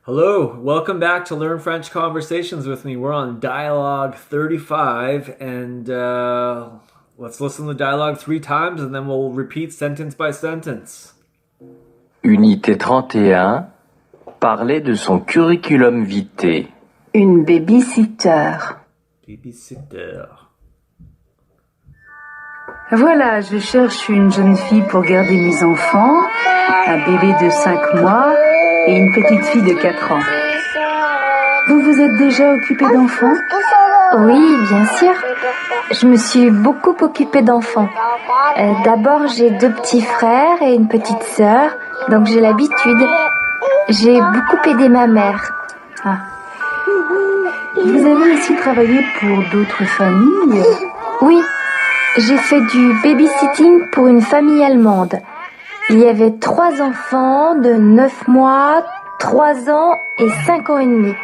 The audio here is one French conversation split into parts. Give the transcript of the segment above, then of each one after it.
Hello, welcome back to Learn French Conversations with me. We're on dialogue 35, and let's listen to the dialogue 3 times, and then we'll repeat sentence by sentence. Unité 31. Parler de son curriculum vitae. Une babysitter. Babysitter. Voilà, je cherche une jeune fille pour garder mes enfants, un bébé de 5 mois et une petite fille de 4 ans. Vous vous êtes déjà occupé d'enfants? Oui, bien sûr. Je me suis beaucoup occupée d'enfants. D'abord, j'ai 2 petits frères et une petite sœur, donc j'ai l'habitude. J'ai beaucoup aidé ma mère. Ah. Vous avez aussi travaillé pour d'autres familles? Oui, j'ai fait du babysitting pour une famille allemande. Il y avait 3 enfants de 9 mois, 3 ans et 5 ans et demi.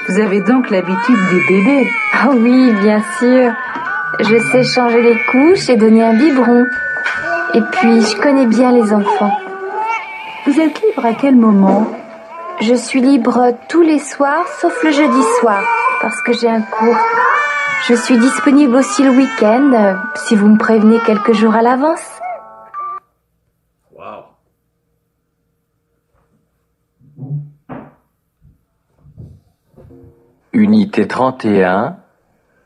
Vous avez donc l'habitude des bébés? Ah oui, bien sûr. Je sais changer les couches et donner un biberon. Et puis, je connais bien les enfants. Vous êtes libre à quel moment? Je suis libre tous les soirs, sauf le jeudi soir, parce que j'ai un cours. Je suis disponible aussi le week-end, si vous me prévenez quelques jours à l'avance. Wow. Unité 31.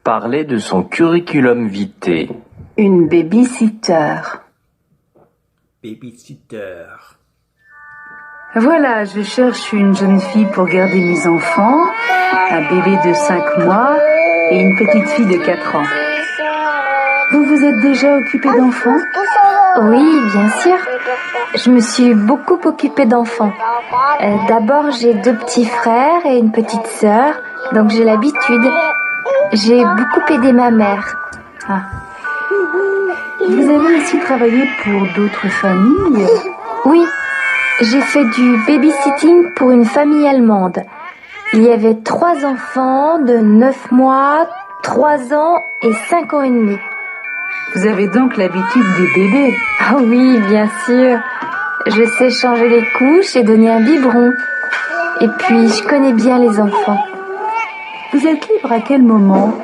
Parler de son curriculum vitae. Une babysitter. Babysitter. Voilà, je cherche une jeune fille pour garder mes enfants, un bébé de 5 mois et une petite fille de 4 ans. Vous vous êtes déjà occupé d'enfants? Oui, bien sûr. Je me suis beaucoup occupée d'enfants. D'abord, j'ai 2 petits frères et une petite sœur, donc j'ai l'habitude. J'ai beaucoup aidé ma mère. Ah. Vous avez aussi travaillé pour d'autres familles? Oui, j'ai fait du babysitting pour une famille allemande. Il y avait 3 enfants de 9 mois, 3 ans et 5 ans et demi. Vous avez donc l'habitude des bébés? Ah oui, bien sûr. Je sais changer les couches et donner un biberon. Et puis, je connais bien les enfants. Vous êtes libre à quel moment?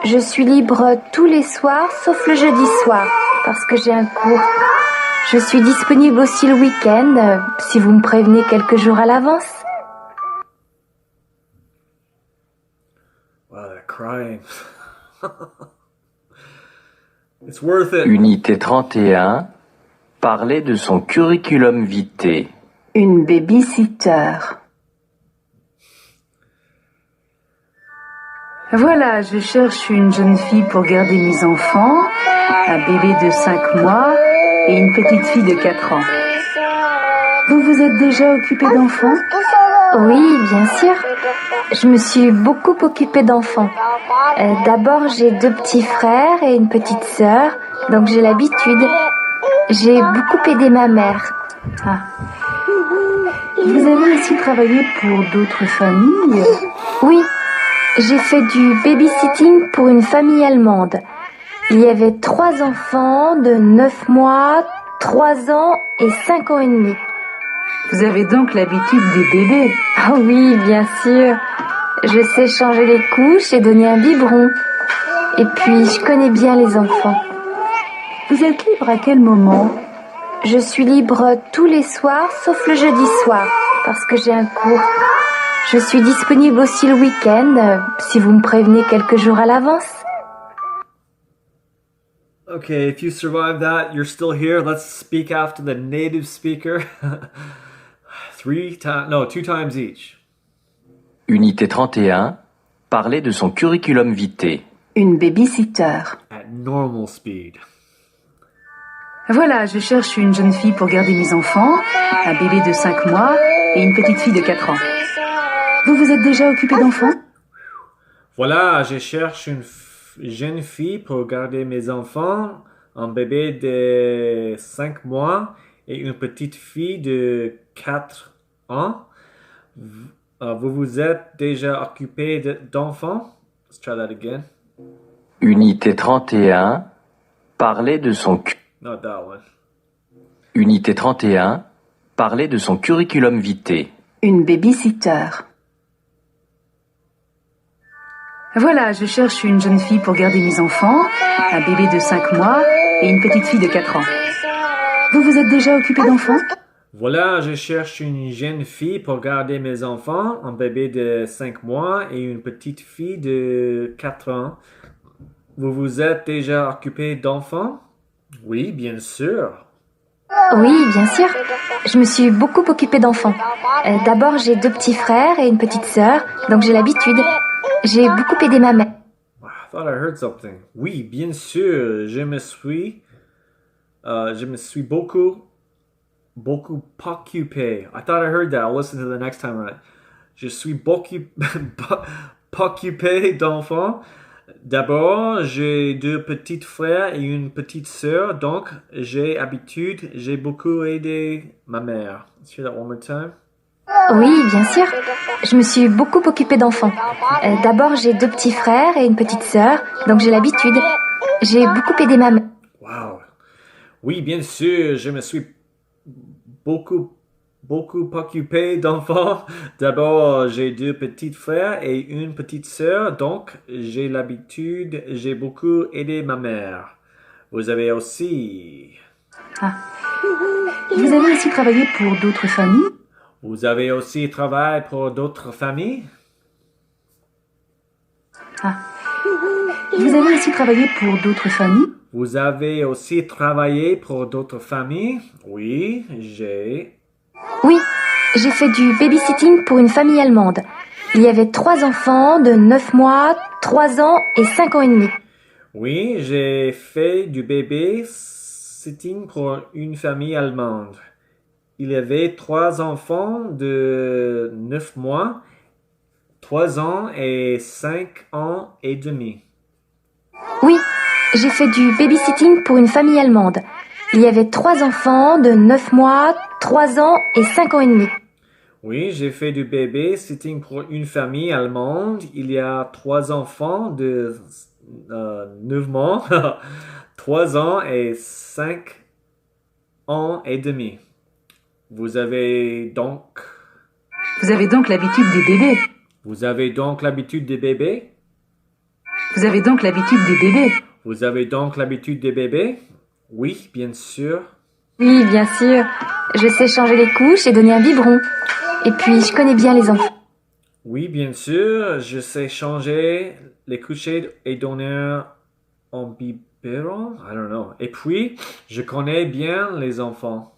Je suis libre tous les soirs, sauf le jeudi soir, parce que j'ai un cours. Je suis disponible aussi le week-end, si vous me prévenez quelques jours à l'avance. Wow, they're crying. It's worth it. Unité 31. Parler de son curriculum vitae. Une babysitter. Voilà, je cherche une jeune fille pour garder mes enfants, un bébé de 5 mois et une petite fille de 4 ans. Vous vous êtes déjà occupé d'enfants? Oui, bien sûr. Je me suis beaucoup occupée d'enfants. D'abord, j'ai 2 petits frères et une petite sœur, donc j'ai l'habitude. J'ai beaucoup aidé ma mère. Ah. Vous avez aussi travaillé pour d'autres familles? Oui, j'ai fait du babysitting pour une famille allemande. Il y avait 3 enfants de 9 mois, 3 ans et 5 ans et demi. Vous avez donc l'habitude des bébés? Ah oui, bien sûr. Je sais changer les couches et donner un biberon. Et puis, je connais bien les enfants. Vous êtes libre à quel moment? Je suis libre tous les soirs, sauf le jeudi soir, parce que j'ai un cours. Je suis disponible aussi le week-end, si vous me prévenez quelques jours à l'avance. Okay, if you survive that, you're still here. Let's speak after the native speaker. 2 times each. Unité 31. Parler de son curriculum vitae. Une babysitter. At normal speed. Voilà, je cherche une jeune fille pour garder mes enfants, un bébé de 5 mois et une petite fille de 4 ans. Vous vous êtes déjà occupé d'enfants? Voilà, je cherche une jeune fille pour garder mes enfants, un bébé de 5 mois et une petite fille de 4 ans. Vous vous êtes déjà occupé d'enfants? Let's try that again. Unité 31. Parler de son... Not that one. Unité 31. Parler de son curriculum vitae. Une baby-sitter. Voilà, je cherche une jeune fille pour garder mes enfants, un bébé de 5 mois et une petite fille de 4 ans. Vous vous êtes déjà occupé d'enfants? Voilà, je cherche une jeune fille pour garder mes enfants, un bébé de 5 mois et une petite fille de 4 ans. Vous vous êtes déjà occupé d'enfants? Oui, bien sûr. Oui, bien sûr. Je me suis beaucoup occupée d'enfants. D'abord, j'ai 2 petits frères et une petite sœur, donc j'ai l'habitude. J'ai beaucoup aidé ma mère. I thought I heard something. Oui, bien sûr, je me suis beaucoup occupé. I thought I heard that. I'll listen to the next time around. Je suis beaucoup occupé d'enfants. D'abord, j'ai 2 petits frères et une petite sœur, donc j'ai beaucoup aidé ma mère. Let's hear that one more time. Oui, bien sûr. Je me suis beaucoup occupée d'enfants. D'abord, j'ai 2 petits frères et une petite sœur, donc j'ai l'habitude. J'ai beaucoup aidé ma mère. Wow. Oui, bien sûr, je me suis beaucoup occupé d'enfants. D'abord, j'ai 2 petits frères et une petite sœur, donc j'ai beaucoup aidé ma mère. Vous avez aussi Vous avez aussi travaillé pour d'autres familles? Vous avez aussi travaillé pour d'autres familles? Vous avez aussi travaillé pour d'autres familles? Vous avez aussi travaillé pour d'autres familles? Oui, j'ai. Oui, j'ai fait du babysitting pour une famille allemande. Il y avait 3 enfants de 9 mois, 3 ans et 5 ans et demi. Oui, j'ai fait du babysitting pour une famille allemande. Il y avait 3 enfants de 9 mois, 3 ans et 5 ans et demi. Oui, j'ai fait du babysitting pour une famille allemande. Il y avait 3 enfants de 9 mois, 3 ans et 5 ans et demi. Oui, j'ai fait du babysitting pour une famille allemande. Il y a 3 enfants de 9 mois, 3 ans et 5 ans et demi. Vous avez donc l'habitude des bébés. Vous avez donc l'habitude des bébés? Vous avez donc l'habitude des bébés. Vous avez donc l'habitude des bébés? Oui, bien sûr. Oui, bien sûr. Je sais changer les couches et donner un biberon. Et puis, je connais bien les enfants. Oui, bien sûr. Je sais changer les coucher et donner un biberon. I don't know. Et puis, je connais bien les enfants.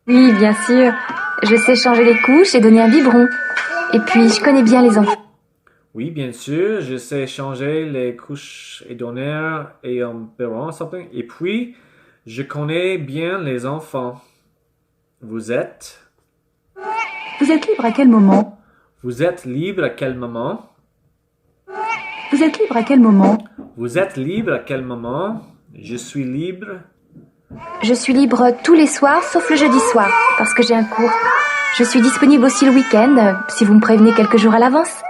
Oui, bien sûr. Je sais changer les couches et donner un biberon. Et puis, je connais bien les enfants. Oui, bien sûr. Je sais changer les couches et donner un biberon, something. Et puis, je connais bien les enfants. Vous êtes libre à quel moment? Vous êtes libre à quel moment? Vous êtes libre à quel moment? Vous êtes libre à quel moment? Je suis libre. Je suis libre tous les soirs, sauf le jeudi soir, parce que j'ai un cours. Je suis disponible aussi le week-end, si vous me prévenez quelques jours à l'avance.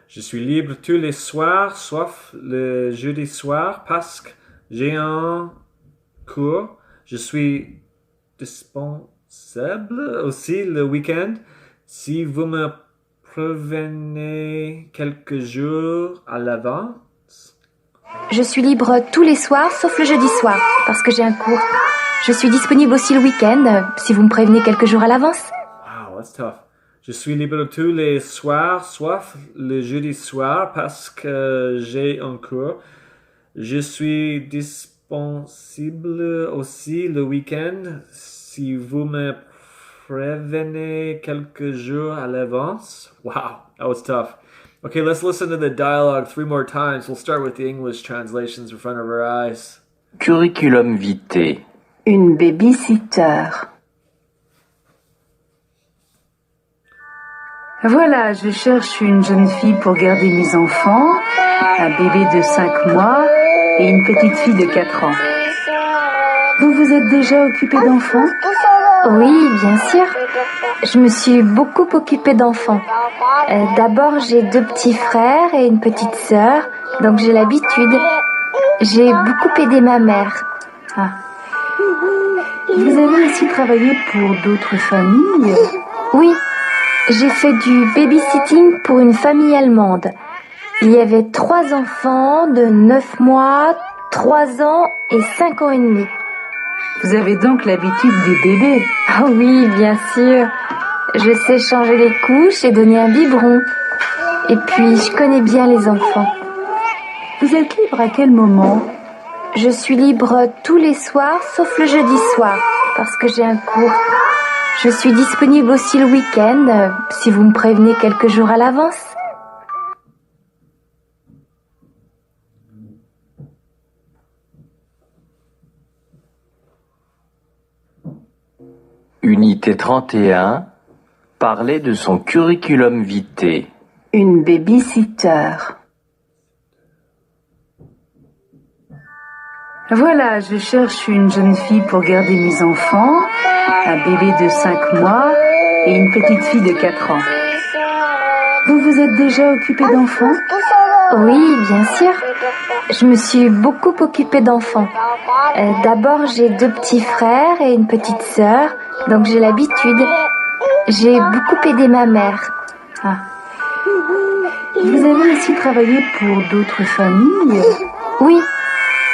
Je suis libre tous les soirs, sauf le jeudi soir, parce que j'ai un cours. Je suis disponible aussi le week-end, si vous me prévenez quelques jours à l'avance. Je suis libre tous les soirs, sauf le jeudi soir, parce que j'ai un cours. Je suis disponible aussi le week-end, si vous me prévenez quelques jours à l'avance. Wow, that's tough. Je suis libre tous les soirs, sauf le jeudi soir, parce que j'ai un cours. Je suis disponible aussi le week-end, si vous me prévenez quelques jours à l'avance. Wow, that was tough. Okay, let's listen to the dialogue 3 more times. We'll start with the English translations in front of our eyes. Curriculum vitae. Une baby-sitter. Voilà, je cherche une jeune fille pour garder mes enfants, un bébé de 5 mois et une petite fille de 4 ans. Vous vous êtes déjà occupé d'enfants? Oui, bien sûr. Je me suis beaucoup occupée d'enfants. D'abord, j'ai 2 petits frères et une petite sœur, donc j'ai l'habitude. J'ai beaucoup aidé ma mère. Vous avez aussi travaillé pour d'autres familles? Oui, j'ai fait du babysitting pour une famille allemande. Il y avait 3 enfants de 9 mois, 3 ans et 5 ans et demi. Vous avez donc l'habitude des bébés? Ah oui, bien sûr. Je sais changer les couches et donner un biberon. Et puis, je connais bien les enfants. Vous êtes libre à quel moment? Je suis libre tous les soirs, sauf le jeudi soir, parce que j'ai un cours. Je suis disponible aussi le week-end, si vous me prévenez quelques jours à l'avance. Unité 31. Parler de son curriculum vitae. Une babysitter. Voilà, je cherche une jeune fille pour garder mes enfants, un bébé de 5 mois et une petite fille de 4 ans. Vous vous êtes déjà occupé d'enfants? Oui, bien sûr. Je me suis beaucoup occupée d'enfants. D'abord, j'ai 2 petits frères et une petite sœur, donc j'ai l'habitude. J'ai beaucoup aidé ma mère. Ah. Vous avez aussi travaillé pour d'autres familles? Oui,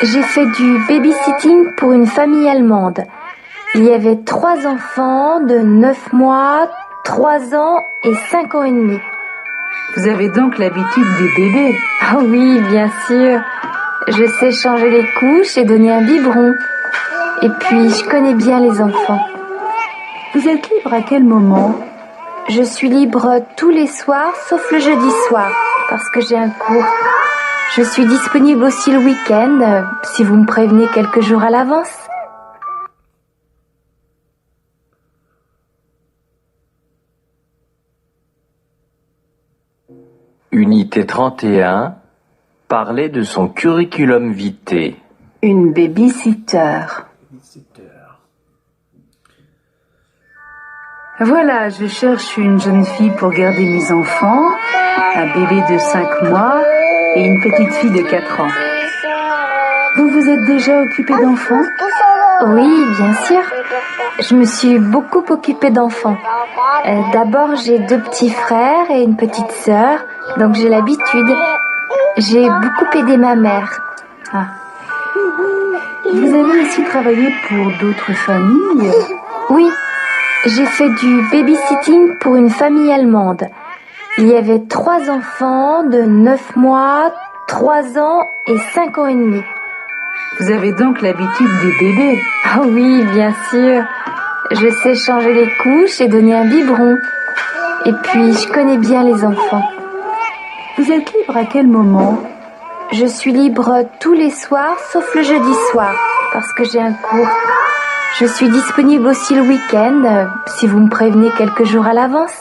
j'ai fait du babysitting pour une famille allemande. Il y avait 3 enfants de 9 mois, 3 ans et 5 ans et demi. Vous avez donc l'habitude des bébés? Ah oui, bien sûr. Je sais changer les couches et donner un biberon. Et puis, je connais bien les enfants. Vous êtes libre à quel moment? Je suis libre tous les soirs, sauf le jeudi soir, parce que j'ai un cours. Je suis disponible aussi le week-end, si vous me prévenez quelques jours à l'avance. Unité 31. Parler de son curriculum vitae. Une babysitter. Voilà, je cherche une jeune fille pour garder mes enfants, un bébé de 5 mois et une petite fille de 4 ans. Vous vous êtes déjà occupé d'enfants? Oui, bien sûr. Je me suis beaucoup occupée d'enfants. D'abord, j'ai 2 petits frères et une petite sœur, donc j'ai l'habitude. J'ai beaucoup aidé ma mère. Ah. Vous avez aussi travaillé pour d'autres familles? Oui, j'ai fait du babysitting pour une famille allemande. Il y avait 3 enfants de 9 mois, 3 ans et 5 ans et demi. Vous avez donc l'habitude des bébés? Ah oui, bien sûr. Je sais changer les couches et donner un biberon. Et puis, je connais bien les enfants. Vous êtes libre à quel moment? Je suis libre tous les soirs, sauf le jeudi soir, parce que j'ai un cours. Je suis disponible aussi le week-end, si vous me prévenez quelques jours à l'avance.